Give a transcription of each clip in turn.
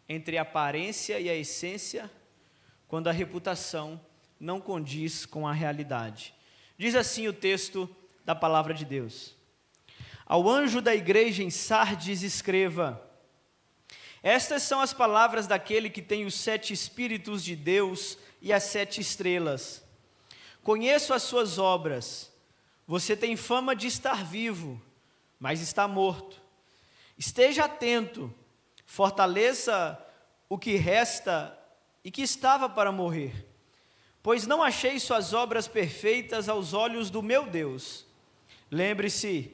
entre a aparência e a essência, quando a reputação não condiz com a realidade. Diz assim o texto da palavra de Deus: ao anjo da igreja em Sardes escreva: estas são as palavras daquele que tem os 7 Espíritos de Deus e as 7 estrelas. Conheço as suas obras. Você tem fama de estar vivo, mas está morto. Esteja atento, fortaleça o que resta e que estava para morrer, pois não achei suas obras perfeitas aos olhos do meu Deus. Lembre-se,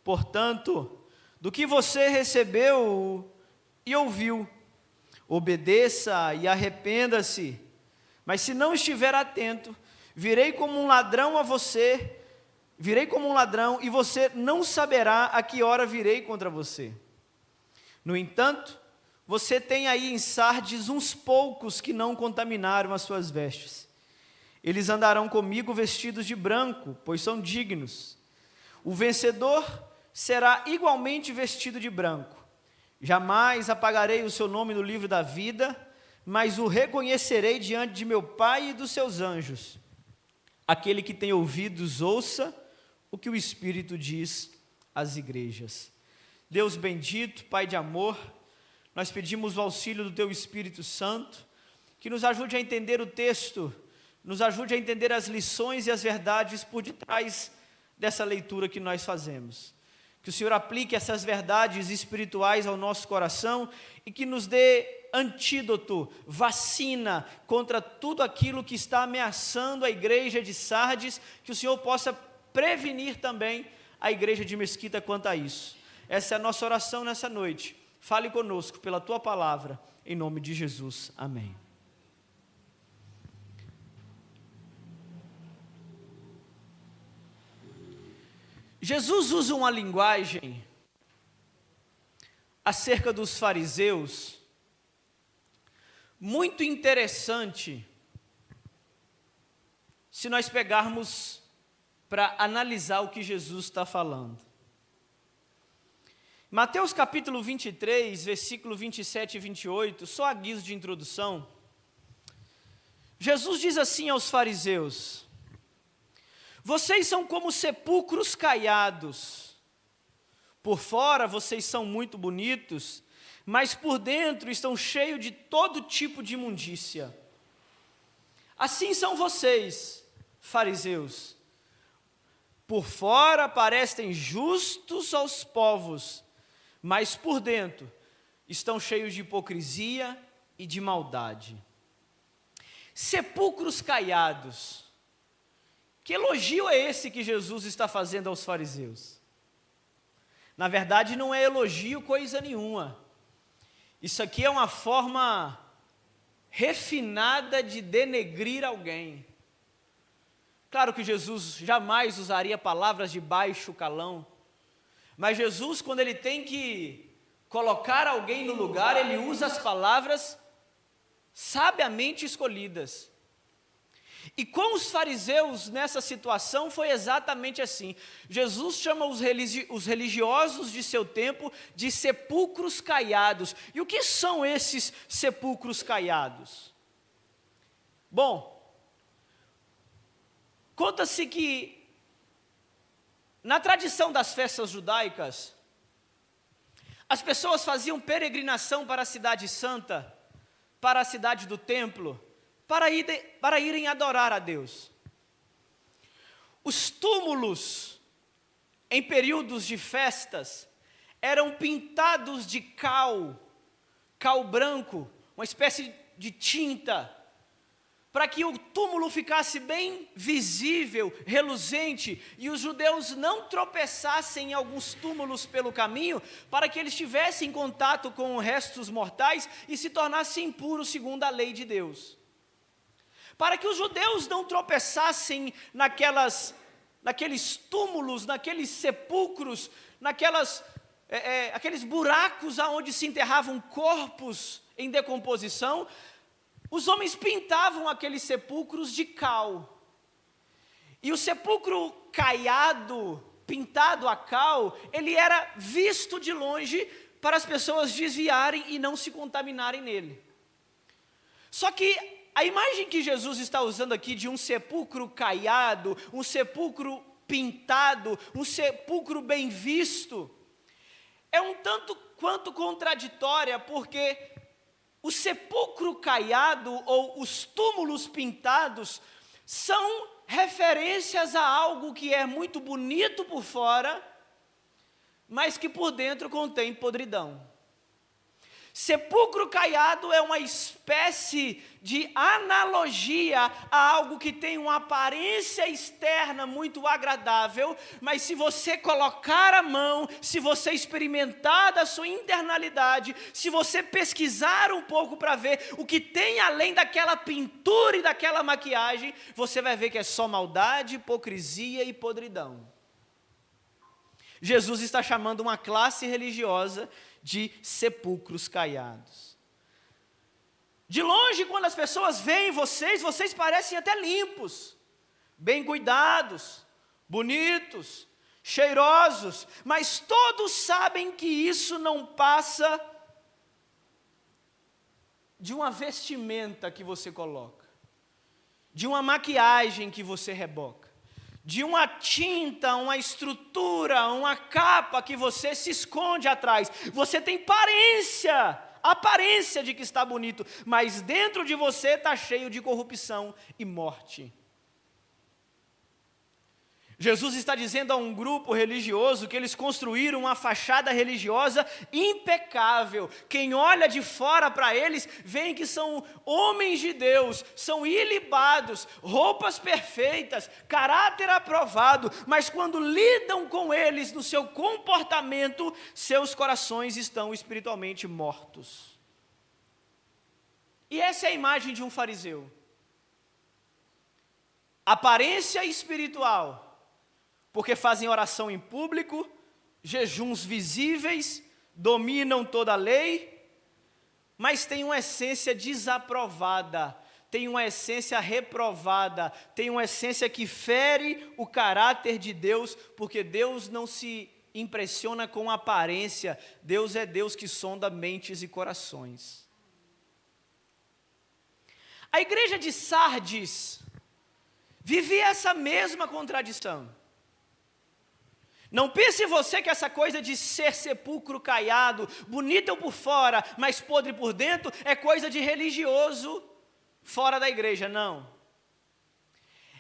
portanto, do que você recebeu e ouviu. Obedeça e arrependa-se. Mas se não estiver atento, virei como um ladrão e você não saberá a que hora virei contra você. No entanto, você tem aí em Sardes uns poucos que não contaminaram as suas vestes. Eles andarão comigo vestidos de branco, pois são dignos. O vencedor será igualmente vestido de branco. Jamais apagarei o seu nome no livro da vida, mas o reconhecerei diante de meu Pai e dos seus anjos. Aquele que tem ouvidos, ouça o que o Espírito diz às igrejas. Deus bendito, Pai de amor, nós pedimos o auxílio do Teu Espírito Santo, que nos ajude a entender o texto, nos ajude a entender as lições e as verdades por detrás dessa leitura que nós fazemos. Que o Senhor aplique essas verdades espirituais ao nosso coração e que nos dê antídoto, vacina contra tudo aquilo que está ameaçando a igreja de Sardes, que o Senhor possa prevenir também a igreja de Mesquita quanto a isso. Essa é a nossa oração nessa noite. Fale conosco pela Tua palavra, em nome de Jesus. Amém. Jesus usa uma linguagem acerca dos fariseus muito interessante, se nós pegarmos para analisar o que Jesus está falando. Mateus capítulo 23, versículo 27 e 28, só a guisa de introdução, Jesus diz assim aos fariseus: vocês são como sepulcros caiados. Por fora vocês são muito bonitos, mas por dentro estão cheios de todo tipo de imundícia. Assim são vocês, fariseus. Por fora parecem justos aos povos, mas por dentro estão cheios de hipocrisia e de maldade. Sepulcros caiados. Que elogio é esse que Jesus está fazendo aos fariseus? Na verdade, não é elogio coisa nenhuma. Isso aqui é uma forma refinada de denegrir alguém. Claro que Jesus jamais usaria palavras de baixo calão, mas Jesus, quando ele tem que colocar alguém no lugar, ele usa as palavras sabiamente escolhidas. E com os fariseus nessa situação foi exatamente assim. Jesus chama os religiosos de seu tempo de sepulcros caiados. E o que são esses sepulcros caiados? Bom, conta-se que na tradição das festas judaicas, as pessoas faziam peregrinação para a cidade santa, para a cidade do templo, para irem adorar a Deus. Os túmulos, em períodos de festas, eram pintados de cal branco, uma espécie de tinta, para que o túmulo ficasse bem visível, reluzente, e os judeus não tropeçassem em alguns túmulos pelo caminho, para que eles tivessem contato com restos mortais e se tornassem impuros segundo a lei de Deus. Para que os judeus não tropeçassem naqueles túmulos, naqueles sepulcros, aqueles buracos aonde se enterravam corpos em decomposição, os homens pintavam aqueles sepulcros de cal. E o sepulcro caiado, pintado a cal, ele era visto de longe para as pessoas desviarem e não se contaminarem nele. Só que a imagem que Jesus está usando aqui de um sepulcro caiado, um sepulcro pintado, um sepulcro bem visto, é um tanto quanto contraditória, porque o sepulcro caiado ou os túmulos pintados são referências a algo que é muito bonito por fora, mas que por dentro contém podridão. Sepulcro caiado é uma espécie de analogia a algo que tem uma aparência externa muito agradável, mas se você colocar a mão, se você experimentar da sua internalidade, se você pesquisar um pouco para ver o que tem além daquela pintura e daquela maquiagem, você vai ver que é só maldade, hipocrisia e podridão. Jesus está chamando uma classe religiosa de sepulcros caiados. De longe, quando as pessoas veem vocês parecem até limpos, bem cuidados, bonitos, cheirosos, mas todos sabem que isso não passa de uma vestimenta que você coloca, de uma maquiagem que você reboca, de uma tinta, uma estrutura, uma capa que você se esconde atrás. Você tem aparência de que está bonito, mas dentro de você está cheio de corrupção e morte. Jesus está dizendo a um grupo religioso que eles construíram uma fachada religiosa impecável. Quem olha de fora para eles, vê que são homens de Deus, são ilibados, roupas perfeitas, caráter aprovado, mas quando lidam com eles no seu comportamento, seus corações estão espiritualmente mortos. E essa é a imagem de um fariseu. Aparência espiritual, porque fazem oração em público, jejuns visíveis, dominam toda a lei, mas tem uma essência desaprovada, tem uma essência reprovada, tem uma essência que fere o caráter de Deus, porque Deus não se impressiona com aparência, Deus é Deus que sonda mentes e corações. A igreja de Sardes vivia essa mesma contradição. Não pense você que essa coisa de ser sepulcro caiado, bonito por fora, mas podre por dentro, é coisa de religioso fora da igreja, não.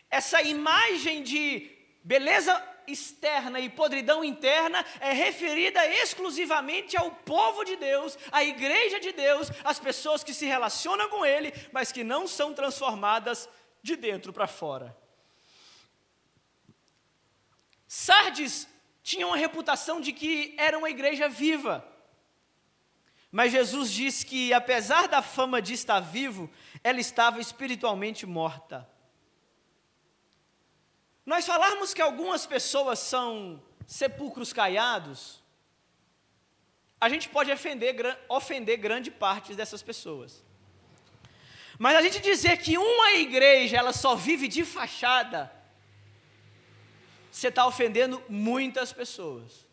Essa imagem de beleza externa e podridão interna é referida exclusivamente ao povo de Deus, à igreja de Deus, às pessoas que se relacionam com Ele, mas que não são transformadas de dentro para fora. Sardes tinha uma reputação de que era uma igreja viva. Mas Jesus diz que, apesar da fama de estar vivo, ela estava espiritualmente morta. Nós falarmos que algumas pessoas são sepulcros caiados, a gente pode ofender grande parte dessas pessoas. Mas a gente dizer que uma igreja ela só vive de fachada, você está ofendendo muitas pessoas.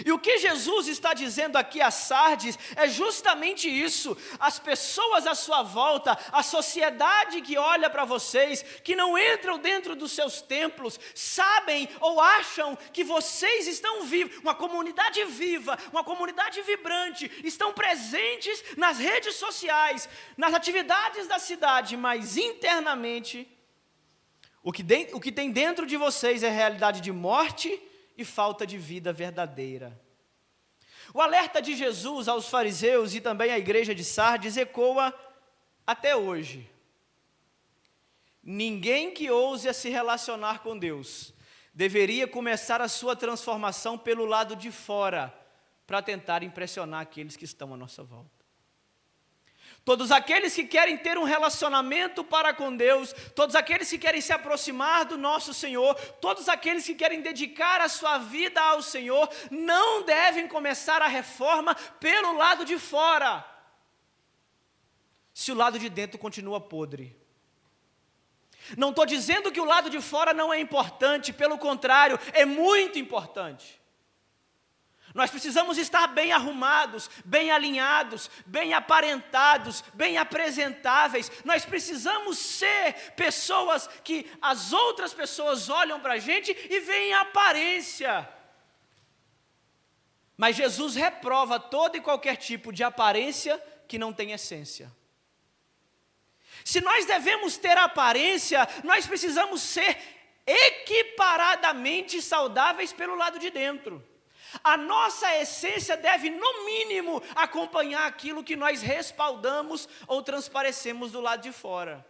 E o que Jesus está dizendo aqui a Sardes é justamente isso. As pessoas à sua volta, a sociedade que olha para vocês, que não entram dentro dos seus templos, sabem ou acham que vocês estão vivos, uma comunidade viva, uma comunidade vibrante, estão presentes nas redes sociais, nas atividades da cidade, mas internamente, o que tem dentro de vocês é realidade de morte e falta de vida verdadeira. O alerta de Jesus aos fariseus e também à igreja de Sardes ecoa até hoje. Ninguém que ouse a se relacionar com Deus deveria começar a sua transformação pelo lado de fora, para tentar impressionar aqueles que estão à nossa volta. Todos aqueles que querem ter um relacionamento para com Deus, todos aqueles que querem se aproximar do nosso Senhor, todos aqueles que querem dedicar a sua vida ao Senhor, não devem começar a reforma pelo lado de fora, se o lado de dentro continua podre. Não estou dizendo que o lado de fora não é importante, pelo contrário, é muito importante. Nós precisamos estar bem arrumados, bem alinhados, bem aparentados, bem apresentáveis. Nós precisamos ser pessoas que as outras pessoas olham para a gente e veem a aparência. Mas Jesus reprova todo e qualquer tipo de aparência que não tem essência. Se nós devemos ter aparência, nós precisamos ser equiparadamente saudáveis pelo lado de dentro. A nossa essência deve, no mínimo, acompanhar aquilo que nós respaldamos ou transparecemos do lado de fora.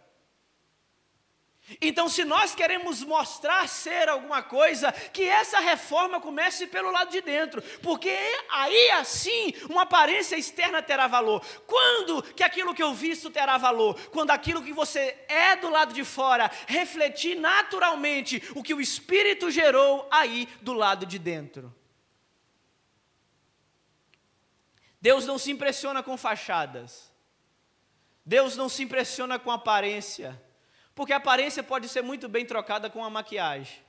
Então, se nós queremos mostrar ser alguma coisa, que essa reforma comece pelo lado de dentro, porque aí assim uma aparência externa terá valor. Quando que aquilo que eu visto terá valor? Quando aquilo que você é do lado de fora refletir naturalmente o que o Espírito gerou aí do lado de dentro. Deus não se impressiona com fachadas. Deus não se impressiona com aparência. Porque a aparência pode ser muito bem trocada com a maquiagem.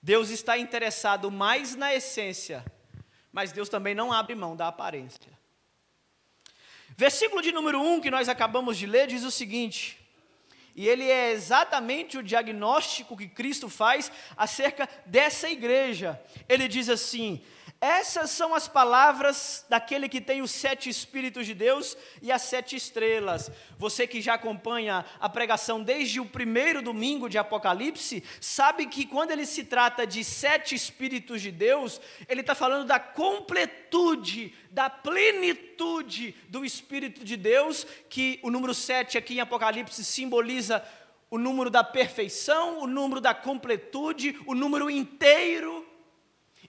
Deus está interessado mais na essência, mas Deus também não abre mão da aparência. Versículo de número 1 que nós acabamos de ler diz o seguinte, e ele é exatamente o diagnóstico que Cristo faz acerca dessa igreja. Ele diz assim: essas são as palavras daquele que tem os 7 Espíritos de Deus e as 7 estrelas. Você que já acompanha a pregação desde o primeiro domingo de Apocalipse, sabe que quando ele se trata de 7 Espíritos de Deus, ele está falando da completude, da plenitude do Espírito de Deus, que o número 7 aqui em Apocalipse simboliza o número da perfeição, o número da completude, o número inteiro.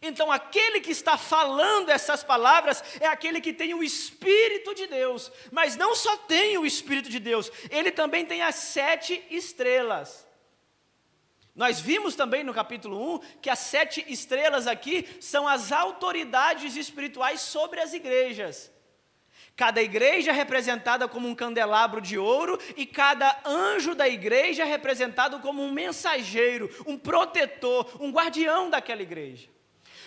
Então, aquele que está falando essas palavras é aquele que tem o Espírito de Deus, mas não só tem o Espírito de Deus, ele também tem as 7 estrelas. Nós vimos também no capítulo 1 que as 7 estrelas aqui são as autoridades espirituais sobre as igrejas. Cada igreja é representada como um candelabro de ouro e cada anjo da igreja é representado como um mensageiro, um protetor, um guardião daquela igreja.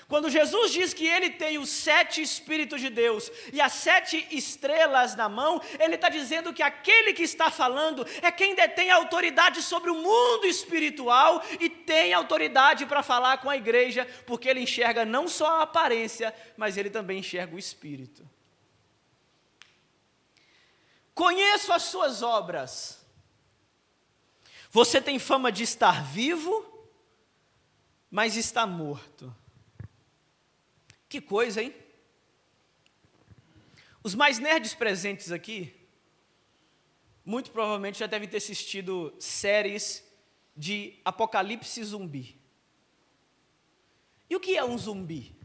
Quando Jesus diz que ele tem os 7 Espíritos de Deus e as 7 estrelas na mão, ele está dizendo que aquele que está falando é quem detém autoridade sobre o mundo espiritual e tem autoridade para falar com a igreja, porque ele enxerga não só a aparência, mas ele também enxerga o Espírito. Conheço as suas obras. Você tem fama de estar vivo, mas está morto. Que coisa, hein? Os mais nerds presentes aqui, muito provavelmente já devem ter assistido séries de apocalipse zumbi. E o que é um zumbi?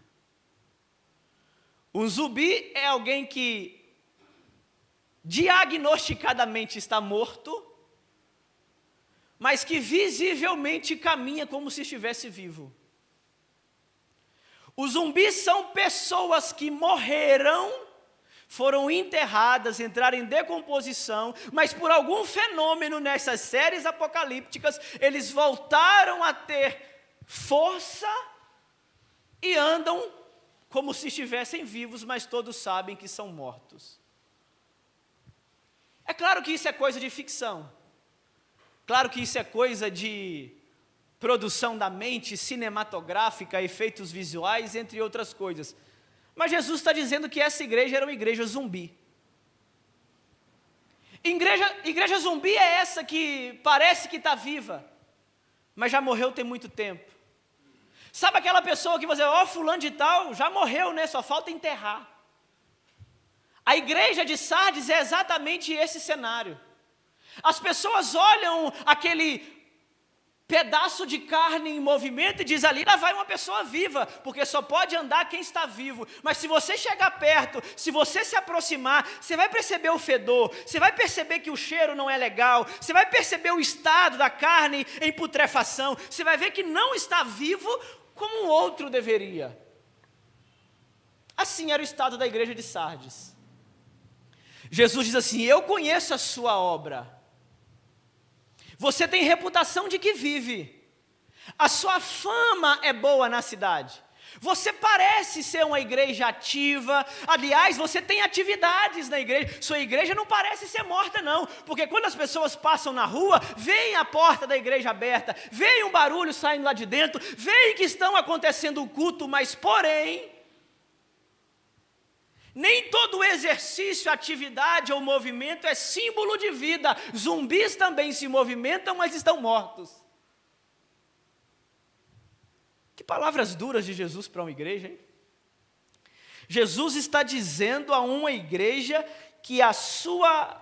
Um zumbi é alguém que diagnosticadamente está morto, mas que visivelmente caminha como se estivesse vivo. Os zumbis são pessoas que morreram, foram enterradas, entraram em decomposição, mas por algum fenômeno nessas séries apocalípticas, eles voltaram a ter força e andam como se estivessem vivos, mas todos sabem que são mortos. É claro que isso é coisa de ficção, claro que isso é coisa de produção da mente, cinematográfica, efeitos visuais, entre outras coisas. Mas Jesus está dizendo que essa igreja era uma igreja zumbi. Igreja zumbi é essa que parece que está viva, mas já morreu tem muito tempo. Sabe aquela pessoa que você, fulano de tal, já morreu, né? Só falta enterrar. A igreja de Sardes é exatamente esse cenário. As pessoas olham aquele pedaço de carne em movimento e diz ali, lá vai uma pessoa viva, porque só pode andar quem está vivo. Mas se você chegar perto, se você se aproximar, você vai perceber o fedor, você vai perceber que o cheiro não é legal, você vai perceber o estado da carne em putrefação, você vai ver que não está vivo como um outro deveria. Assim era o estado da igreja de Sardes. Jesus diz assim, eu conheço a sua obra. Você tem reputação de que vive. A sua fama é boa na cidade. Você parece ser uma igreja ativa, aliás, você tem atividades na igreja, sua igreja não parece ser morta não, porque quando as pessoas passam na rua, veem a porta da igreja aberta, veem um barulho saindo lá de dentro, veem que estão acontecendo o culto, mas porém, nem todo exercício, atividade ou movimento é símbolo de vida, zumbis também se movimentam, mas estão mortos. Que palavras duras de Jesus para uma igreja, hein? Jesus está dizendo a uma igreja que a sua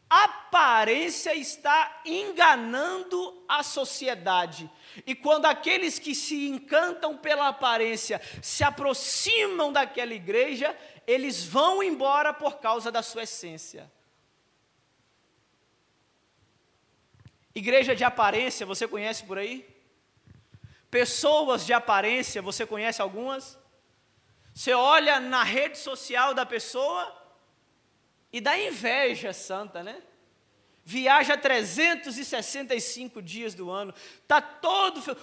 aparência está enganando a sociedade. E quando aqueles que se encantam pela aparência se aproximam daquela igreja, eles vão embora por causa da sua essência. Igreja de aparência, você conhece por aí? Pessoas de aparência, você conhece algumas? Você olha na rede social da pessoa e dá inveja santa, né? Viaja 365 dias do ano,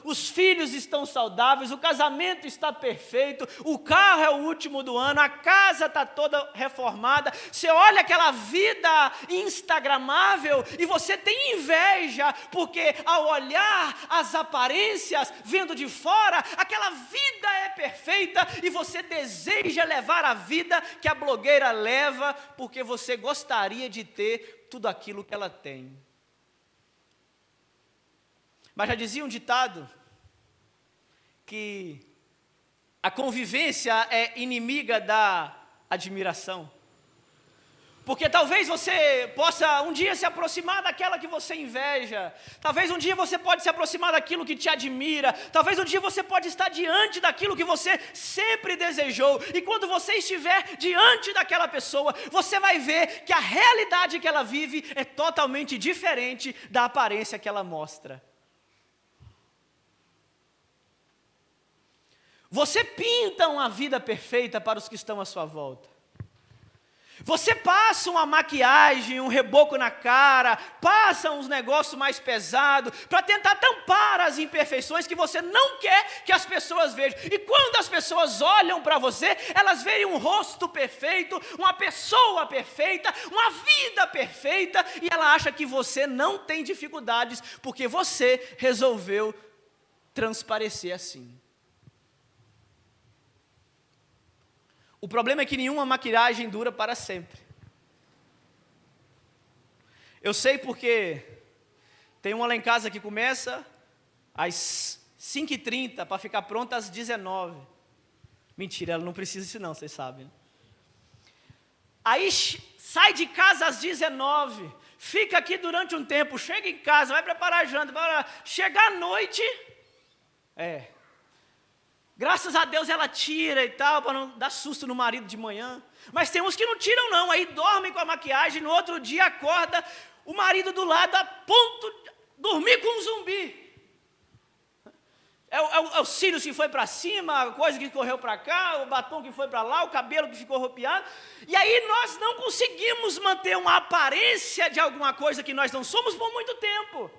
os filhos estão saudáveis, o casamento está perfeito, o carro é o último do ano, a casa está toda reformada. Você olha aquela vida instagramável e você tem inveja, porque ao olhar as aparências, vendo de fora, aquela vida é perfeita e você deseja levar a vida que a blogueira leva, porque você gostaria de ter tudo aquilo que ela tem. Mas já dizia um ditado que a convivência é inimiga da admiração. Porque talvez você possa um dia se aproximar daquela que você inveja. Talvez um dia você pode se aproximar daquilo que te admira. Talvez um dia você pode estar diante daquilo que você sempre desejou. E quando você estiver diante daquela pessoa, você vai ver que a realidade que ela vive é totalmente diferente da aparência que ela mostra. Você pinta uma vida perfeita para os que estão à sua volta. Você passa uma maquiagem, um reboco na cara, passa uns negócios mais pesados, para tentar tampar as imperfeições que você não quer que as pessoas vejam. E quando as pessoas olham para você, elas veem um rosto perfeito, uma pessoa perfeita, uma vida perfeita, e ela acha que você não tem dificuldades, porque você resolveu transparecer assim. O problema é que nenhuma maquiagem dura para sempre. Eu sei porque tem uma lá em casa que começa às 5h30 para ficar pronta às 19h. Mentira, ela não precisa disso não, vocês sabem. Né? Aí sai de casa às 19h, fica aqui durante um tempo, chega em casa, vai preparar a janta, chegar à noite, graças a Deus ela tira e tal, para não dar susto no marido de manhã. Mas tem uns que não tiram não, aí dormem com a maquiagem, no outro dia acorda, o marido do lado a ponto de dormir com um zumbi. É o cílio que foi para cima, a coisa que correu para cá, o batom que foi para lá, o cabelo que ficou arrepiado. E aí nós não conseguimos manter uma aparência de alguma coisa que nós não somos por muito tempo.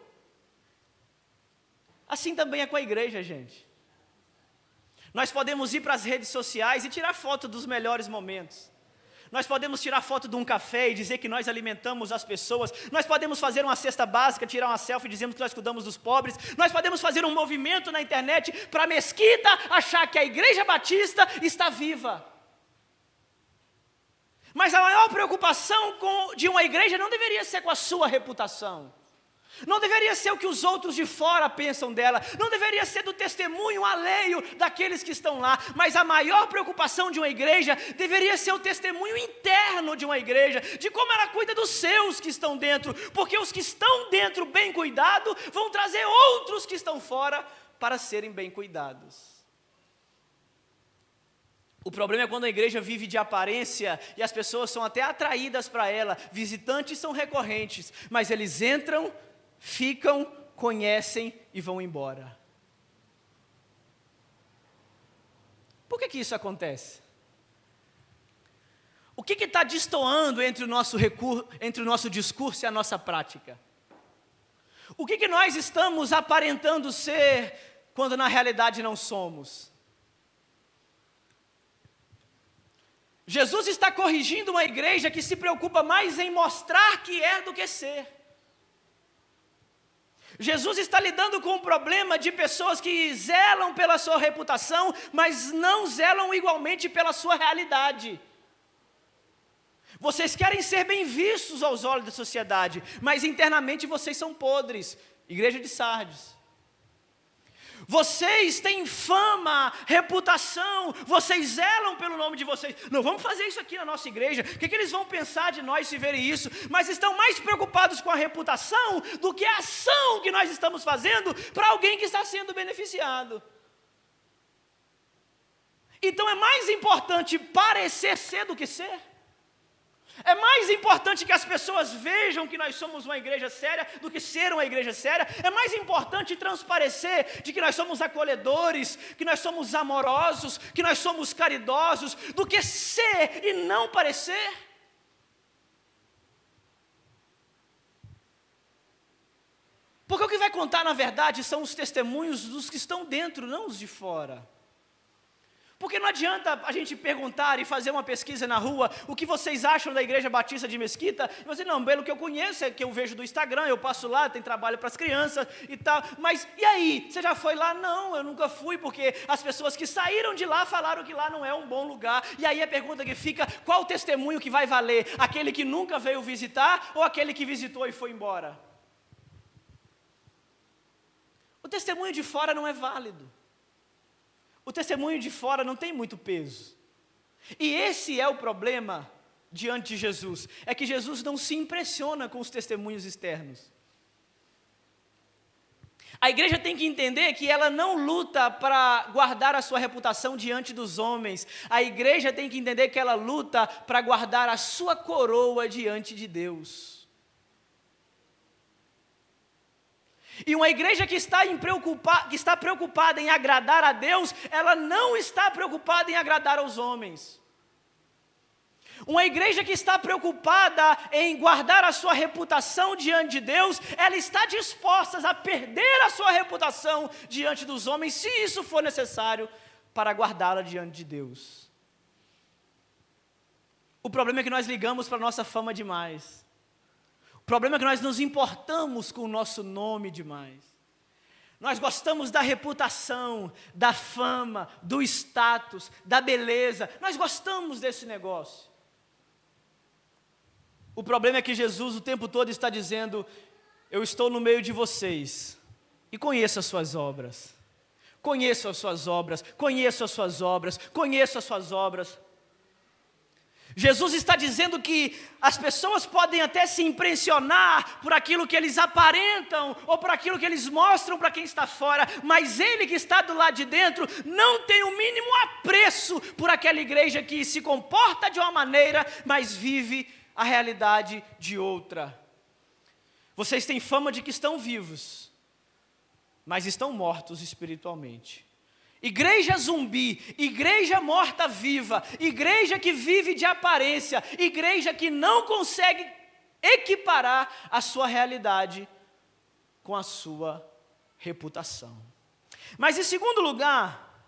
Assim também é com a igreja, gente. Nós podemos ir para as redes sociais e tirar foto dos melhores momentos. Nós podemos tirar foto de um café e dizer que nós alimentamos as pessoas. Nós podemos fazer uma cesta básica, tirar uma selfie dizendo que nós cuidamos dos pobres. Nós podemos fazer um movimento na internet para a mesquita achar que a igreja batista está viva. Mas a maior preocupação de uma igreja não deveria ser com a sua reputação. Não deveria ser o que os outros de fora pensam dela, não deveria ser do testemunho alheio daqueles que estão lá, mas a maior preocupação de uma igreja deveria ser o testemunho interno de uma igreja, de como ela cuida dos seus que estão dentro, porque os que estão dentro bem cuidados vão trazer outros que estão fora para serem bem cuidados. O problema é quando a igreja vive de aparência e as pessoas são até atraídas para ela, visitantes são recorrentes, mas eles entram, ficam, conhecem e vão embora. Por que isso acontece? O que está destoando entre o nosso discurso e a nossa prática? O que nós estamos aparentando ser quando na realidade não somos? Jesus está corrigindo uma igreja que se preocupa mais em mostrar que é do que ser. Jesus está lidando com o problema de pessoas que zelam pela sua reputação, mas não zelam igualmente pela sua realidade. Vocês querem ser bem vistos aos olhos da sociedade, mas internamente vocês são podres. Igreja de Sardes. Vocês têm fama, reputação, vocês zelam pelo nome de vocês. Não vamos fazer isso aqui na nossa igreja. O que eles vão pensar de nós se verem isso? Mas estão mais preocupados com a reputação do que a ação que nós estamos fazendo para alguém que está sendo beneficiado. Então é mais importante parecer ser do que ser. É mais importante que as pessoas vejam que nós somos uma igreja séria do que ser uma igreja séria. É mais importante transparecer de que nós somos acolhedores, que nós somos amorosos, que nós somos caridosos, do que ser e não parecer. Porque o que vai contar, na verdade, são os testemunhos dos que estão dentro, não os de fora. Porque não adianta a gente perguntar e fazer uma pesquisa na rua, o que vocês acham da Igreja Batista de Mesquita, e você, não, pelo que eu conheço, é que eu vejo do Instagram, eu passo lá, tem trabalho para as crianças e tal, mas e aí, você já foi lá? Não, eu nunca fui, porque as pessoas que saíram de lá falaram que lá não é um bom lugar, e aí a pergunta que fica, qual o testemunho que vai valer? Aquele que nunca veio visitar, ou aquele que visitou e foi embora? O testemunho de fora não é válido. O testemunho de fora não tem muito peso. E esse é o problema diante de Jesus. É que Jesus não se impressiona com os testemunhos externos. A igreja tem que entender que ela não luta para guardar a sua reputação diante dos homens. A igreja tem que entender que ela luta para guardar a sua coroa diante de Deus. E uma igreja que está preocupada em agradar a Deus, ela não está preocupada em agradar aos homens. Uma igreja que está preocupada em guardar a sua reputação diante de Deus, ela está disposta a perder a sua reputação diante dos homens, se isso for necessário, para guardá-la diante de Deus. O problema é que nós ligamos para a nossa fama demais. O problema é que nós nos importamos com o nosso nome demais. Nós gostamos da reputação, da fama, do status, da beleza. Nós gostamos desse negócio. O problema é que Jesus o tempo todo está dizendo, eu estou no meio de vocês e conheço as suas obras. Conheço as suas obras, conheço as suas obras, conheço as suas obras. Jesus está dizendo que as pessoas podem até se impressionar por aquilo que eles aparentam ou por aquilo que eles mostram para quem está fora, mas ele que está do lado de dentro não tem o mínimo apreço por aquela igreja que se comporta de uma maneira, mas vive a realidade de outra. Vocês têm fama de que estão vivos, mas estão mortos espiritualmente. Igreja zumbi, igreja morta-viva, igreja que vive de aparência, igreja que não consegue equiparar a sua realidade com a sua reputação. Mas em segundo lugar,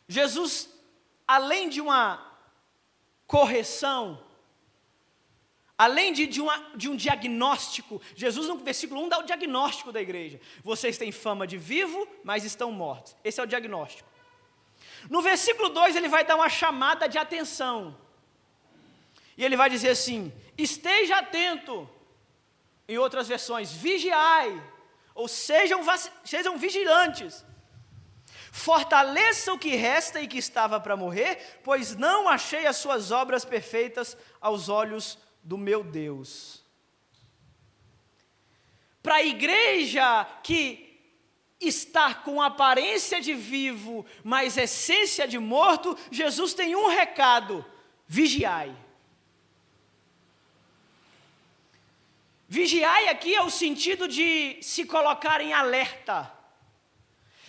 Jesus, além de uma correção, além de um diagnóstico, Jesus no versículo 1 dá o diagnóstico da igreja. Vocês têm fama de vivo, mas estão mortos. Esse é o diagnóstico. No versículo 2 ele vai dar uma chamada de atenção. E ele vai dizer assim, esteja atento. Em outras versões, vigiai. Ou sejam vigilantes. Fortaleça o que resta e que estava para morrer, pois não achei as suas obras perfeitas aos olhos do meu Deus. Para a igreja que está com aparência de vivo, mas essência de morto, Jesus tem um recado: vigiai. Vigiai aqui é o sentido de se colocar em alerta.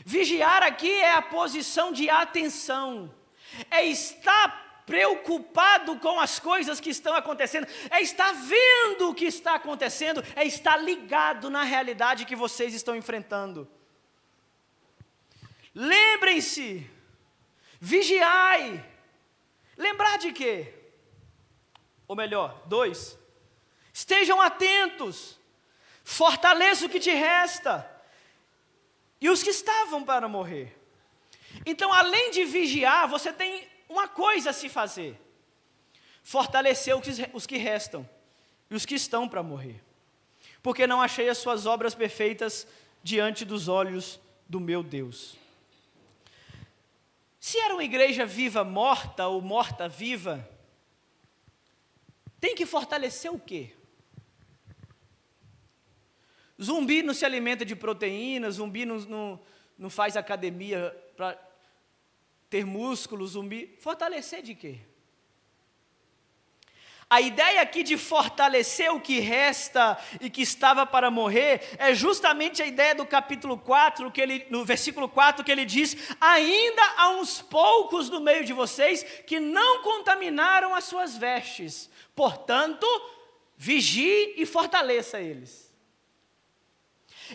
Vigiar aqui é a posição de atenção, é estar preocupado com as coisas que estão acontecendo, é estar vendo o que está acontecendo, é estar ligado na realidade que vocês estão enfrentando. Lembrem-se, vigiai, Lembrar de quê? Ou melhor, 2, estejam atentos, fortaleça o que te resta, e os que estavam para morrer. Então, além de vigiar, você tem uma coisa a se fazer: fortalecer os que restam, e os que estão para morrer. Porque não achei as suas obras perfeitas diante dos olhos do meu Deus. Se era uma igreja viva morta ou morta viva, tem que fortalecer o quê? Zumbi não se alimenta de proteína, zumbi não faz academia para ter músculo, zumbi. Fortalecer de quê? A ideia aqui de fortalecer o que resta e que estava para morrer é justamente a ideia do capítulo 4, no versículo 4, que ele diz: ainda há uns poucos no meio de vocês que não contaminaram as suas vestes, portanto, vigie e fortaleça eles.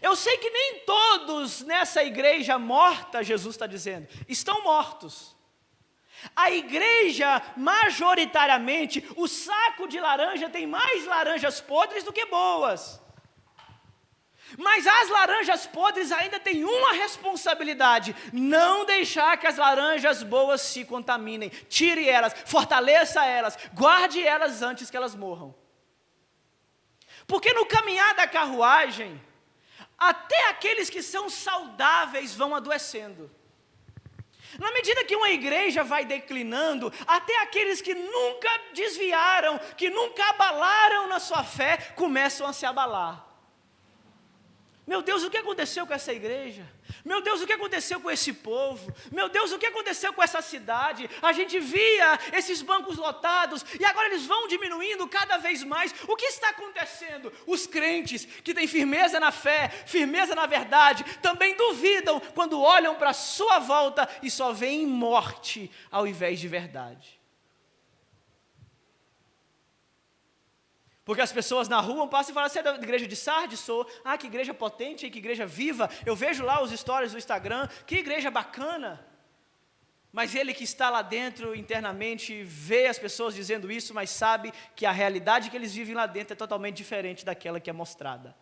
Eu sei que nem todos nessa igreja morta, Jesus está dizendo, estão mortos. A igreja, majoritariamente, o saco de laranja tem mais laranjas podres do que boas. Mas as laranjas podres ainda têm uma responsabilidade: não deixar que as laranjas boas se contaminem. Tire elas, fortaleça elas, guarde elas antes que elas morram. Porque no caminhar da carruagem, até aqueles que são saudáveis vão adoecendo. Na medida que uma igreja vai declinando, até aqueles que nunca desviaram, que nunca abalaram na sua fé, começam a se abalar. Meu Deus, o que aconteceu com essa igreja? Meu Deus, o que aconteceu com esse povo? Meu Deus, o que aconteceu com essa cidade? A gente via esses bancos lotados e agora eles vão diminuindo cada vez mais. O que está acontecendo? Os crentes que têm firmeza na fé, firmeza na verdade, também duvidam quando olham para a sua volta e só veem morte ao invés de verdade. Porque as pessoas na rua passam e falam: você é da igreja de Sardes? Sou. Ah, que igreja potente, que igreja viva. Eu vejo lá os stories do Instagram, que igreja bacana. Mas ele que está lá dentro internamente vê as pessoas dizendo isso, mas sabe que a realidade que eles vivem lá dentro é totalmente diferente daquela que é mostrada.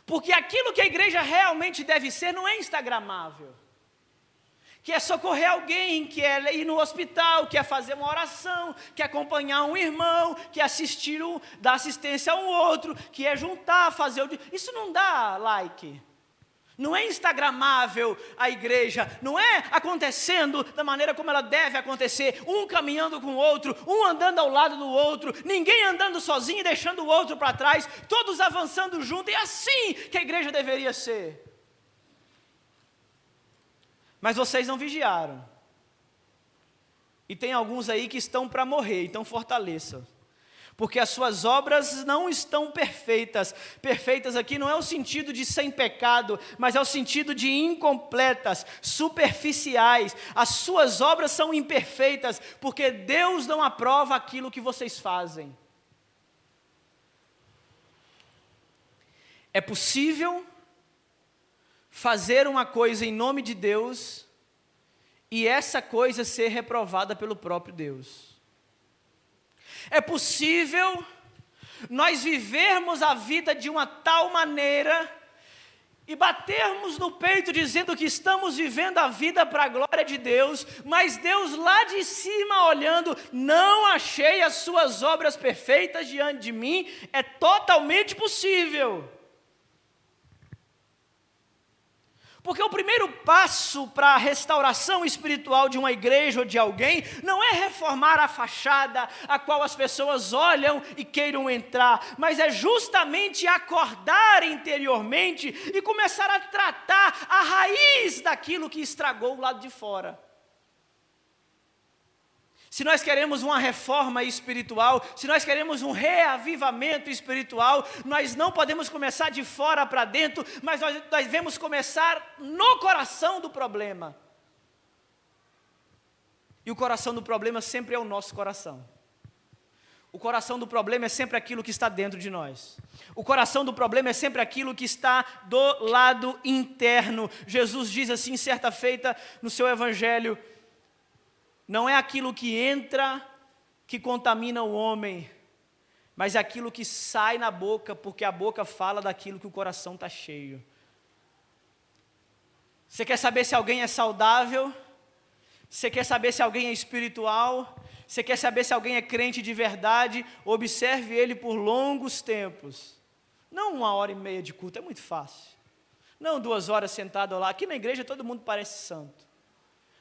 Porque aquilo que a igreja realmente deve ser não é instagramável. Que é socorrer alguém, que é ir no hospital, que é fazer uma oração, que é acompanhar um irmão, que é dar assistência a um outro, que é juntar, isso não dá like. Não é instagramável a igreja, não é acontecendo da maneira como ela deve acontecer, um caminhando com o outro, um andando ao lado do outro, ninguém andando sozinho e deixando o outro para trás, todos avançando junto, e assim que a igreja deveria ser. Mas vocês não vigiaram. E tem alguns aí que estão para morrer, então fortaleçam. Porque as suas obras não estão perfeitas. Perfeitas aqui não é o sentido de sem pecado, mas é o sentido de incompletas, superficiais. As suas obras são imperfeitas, porque Deus não aprova aquilo que vocês fazem. É possível fazer uma coisa em nome de Deus e essa coisa ser reprovada pelo próprio Deus. É possível nós vivermos a vida de uma tal maneira e batermos no peito dizendo que estamos vivendo a vida para a glória de Deus, mas Deus lá de cima olhando: não achei as suas obras perfeitas diante de mim. É totalmente possível. Porque o primeiro passo para a restauração espiritual de uma igreja ou de alguém não é reformar a fachada a qual as pessoas olham e queiram entrar, mas é justamente acordar interiormente e começar a tratar a raiz daquilo que estragou o lado de fora. Se nós queremos uma reforma espiritual, se nós queremos um reavivamento espiritual, nós não podemos começar de fora para dentro, mas nós devemos começar no coração do problema. E o coração do problema sempre é o nosso coração. O coração do problema é sempre aquilo que está dentro de nós. O coração do problema é sempre aquilo que está do lado interno. Jesus diz assim, certa feita, no seu evangelho, não é aquilo que entra que contamina o homem, mas é aquilo que sai na boca, porque a boca fala daquilo que o coração está cheio. Você quer saber se alguém é saudável? Você quer saber se alguém é espiritual? Você quer saber se alguém é crente de verdade? Observe ele por longos tempos. Não 1h30 de culto, é muito fácil. Não 2 horas sentado lá. Aqui na igreja todo mundo parece santo.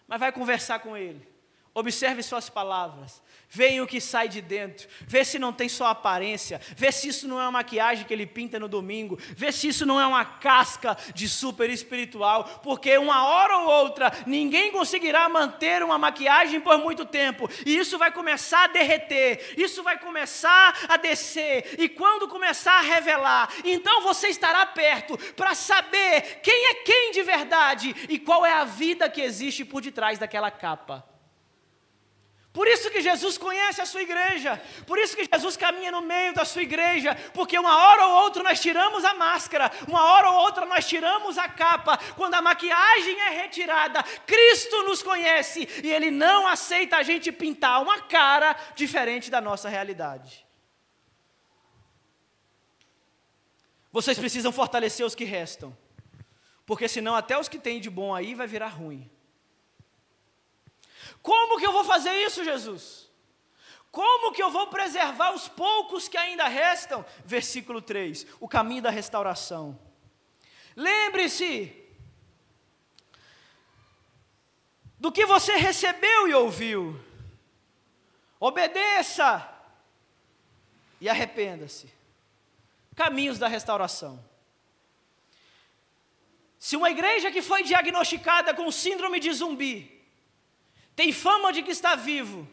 Mas vai conversar com ele. Observe suas palavras, veja o que sai de dentro, vê se não tem só aparência, vê se isso não é uma maquiagem que ele pinta no domingo, vê se isso não é uma casca de super espiritual, porque uma hora ou outra ninguém conseguirá manter uma maquiagem por muito tempo, e isso vai começar a derreter, isso vai começar a descer, e quando começar a revelar, então você estará perto para saber quem é quem de verdade, e qual é a vida que existe por detrás daquela capa. Por isso que Jesus conhece a sua igreja, por isso que Jesus caminha no meio da sua igreja, porque uma hora ou outra nós tiramos a máscara, uma hora ou outra nós tiramos a capa, quando a maquiagem é retirada, Cristo nos conhece e Ele não aceita a gente pintar uma cara diferente da nossa realidade. Vocês precisam fortalecer os que restam, porque senão até os que têm de bom aí vai virar ruim. Como que eu vou fazer isso, Jesus? Como que eu vou preservar os poucos que ainda restam? Versículo 3, o caminho da restauração. Lembre-se do que você recebeu e ouviu. Obedeça e arrependa-se. Caminhos da restauração. Se uma igreja que foi diagnosticada com síndrome de zumbi, tem fama de que está vivo,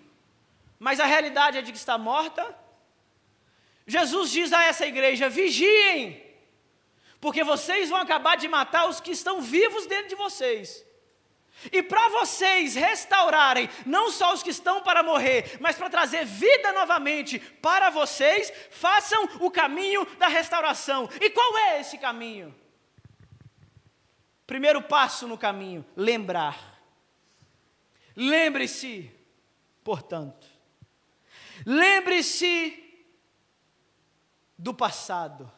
mas a realidade é de que está morta, Jesus diz a essa igreja, vigiem, porque vocês vão acabar de matar os que estão vivos dentro de vocês. E para vocês restaurarem, não só os que estão para morrer, mas para trazer vida novamente para vocês, façam o caminho da restauração. E qual é esse caminho? Primeiro passo no caminho, lembrar. Lembre-se, portanto, lembre-se do passado,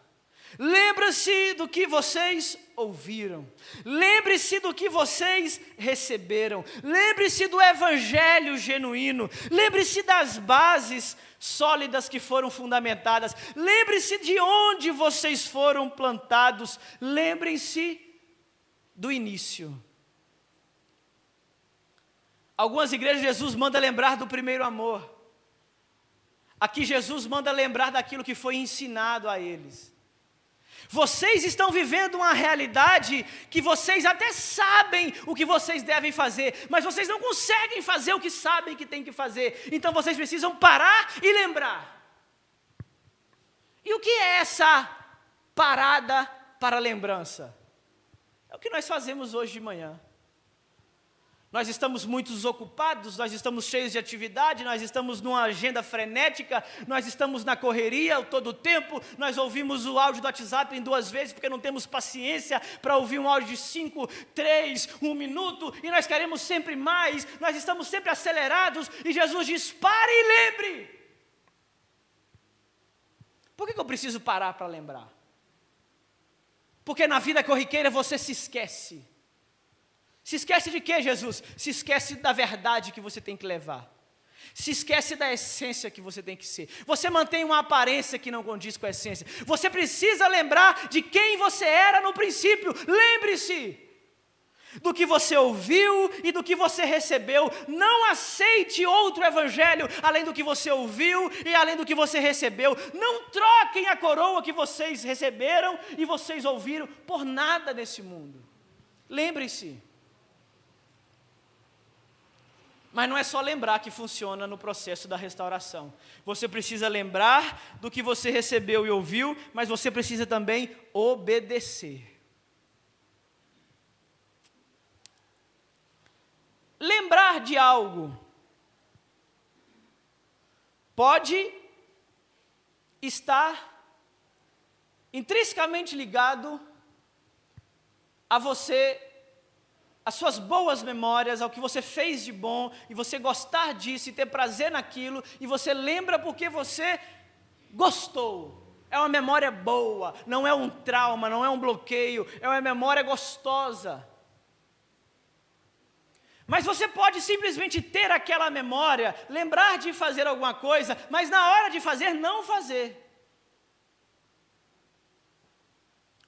lembre-se do que vocês ouviram, lembre-se do que vocês receberam, lembre-se do evangelho genuíno, lembre-se das bases sólidas que foram fundamentadas, lembre-se de onde vocês foram plantados, lembrem-se do início. Algumas igrejas Jesus manda lembrar do primeiro amor. Aqui Jesus manda lembrar daquilo que foi ensinado a eles. Vocês estão vivendo uma realidade que vocês até sabem o que vocês devem fazer, mas vocês não conseguem fazer o que sabem que tem que fazer. Então vocês precisam parar e lembrar. E o que é essa parada para lembrança? É o que nós fazemos hoje de manhã. Nós estamos muito ocupados, nós estamos cheios de atividade, nós estamos numa agenda frenética, nós estamos na correria todo o tempo, nós ouvimos o áudio do WhatsApp em 2 vezes, porque não temos paciência para ouvir um áudio de 5, 3, 1 minuto, e nós queremos sempre mais, nós estamos sempre acelerados, e Jesus diz, pare e lembre. Por que eu preciso parar para lembrar? Porque na vida corriqueira você se esquece. Se esquece de quê, Jesus? Se esquece da verdade que você tem que levar. Se esquece da essência que você tem que ser. Você mantém uma aparência que não condiz com a essência. Você precisa lembrar de quem você era no princípio. Lembre-se do que você ouviu e do que você recebeu. Não aceite outro evangelho além do que você ouviu e além do que você recebeu. Não troquem a coroa que vocês receberam e vocês ouviram por nada nesse mundo. Lembre-se. Mas não é só lembrar que funciona no processo da restauração. Você precisa lembrar do que você recebeu e ouviu, mas você precisa também obedecer. Lembrar de algo pode está intrinsecamente ligado a você, as suas boas memórias, ao que você fez de bom, e você gostar disso, e ter prazer naquilo, e você lembra porque você gostou. É uma memória boa, não é um trauma, não é um bloqueio, é uma memória gostosa. Mas você pode simplesmente ter aquela memória, lembrar de fazer alguma coisa, mas na hora de fazer, não fazer.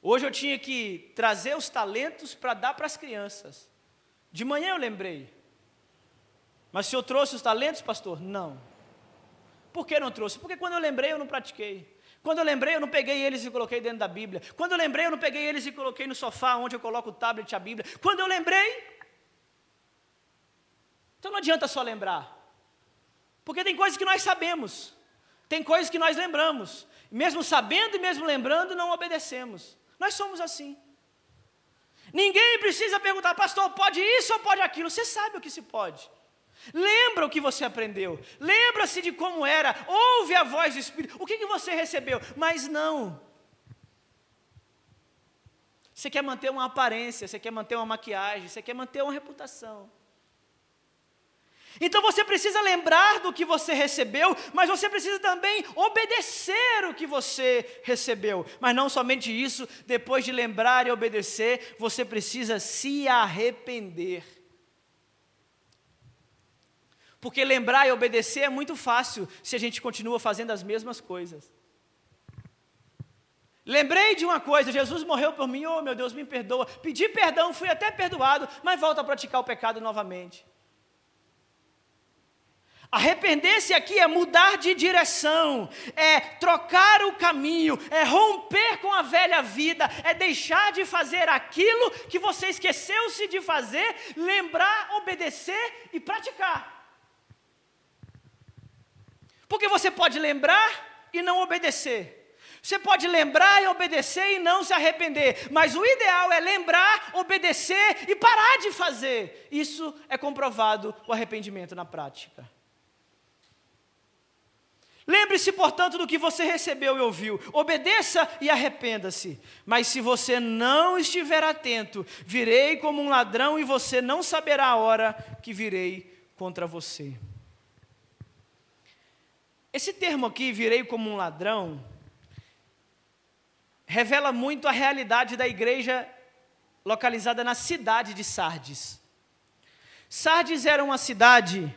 Hoje eu tinha que trazer os talentos para dar para as crianças. De manhã eu lembrei. Mas se eu trouxe os talentos, pastor? Não. Por que não trouxe? Porque quando eu lembrei, eu não pratiquei. Quando eu lembrei, eu não peguei eles e coloquei dentro da Bíblia. Quando eu lembrei, eu não peguei eles e coloquei no sofá, onde eu coloco o tablet e a Bíblia. Quando eu lembrei... Então não adianta só lembrar. Porque tem coisas que nós sabemos. Tem coisas que nós lembramos. Mesmo sabendo e mesmo lembrando, não obedecemos. Nós somos assim. Ninguém precisa perguntar, pastor, pode isso ou pode aquilo? Você sabe o que se pode. Lembra o que você aprendeu. Lembra-se de como era. Ouve a voz do Espírito. O que você recebeu? Mas não. Você quer manter uma aparência, você quer manter uma maquiagem, você quer manter uma reputação. Então você precisa lembrar do que você recebeu, mas você precisa também obedecer o que você recebeu. Mas não somente isso, depois de lembrar e obedecer, você precisa se arrepender. Porque lembrar e obedecer é muito fácil se a gente continua fazendo as mesmas coisas. Lembrei de uma coisa, Jesus morreu por mim, oh meu Deus, me perdoa. Pedi perdão, fui até perdoado, mas volto a praticar o pecado novamente. Arrepender-se aqui é mudar de direção, é trocar o caminho, é romper com a velha vida, é deixar de fazer aquilo que você esqueceu-se de fazer, lembrar, obedecer e praticar. Porque você pode lembrar e não obedecer. Você pode lembrar e obedecer e não se arrepender. Mas o ideal é lembrar, obedecer e parar de fazer. Isso é comprovado o arrependimento na prática. Lembre-se, portanto, do que você recebeu e ouviu. Obedeça e arrependa-se. Mas se você não estiver atento, virei como um ladrão e você não saberá a hora que virei contra você. Esse termo aqui, virei como um ladrão, revela muito a realidade da igreja localizada na cidade de Sardes. Sardes era uma cidade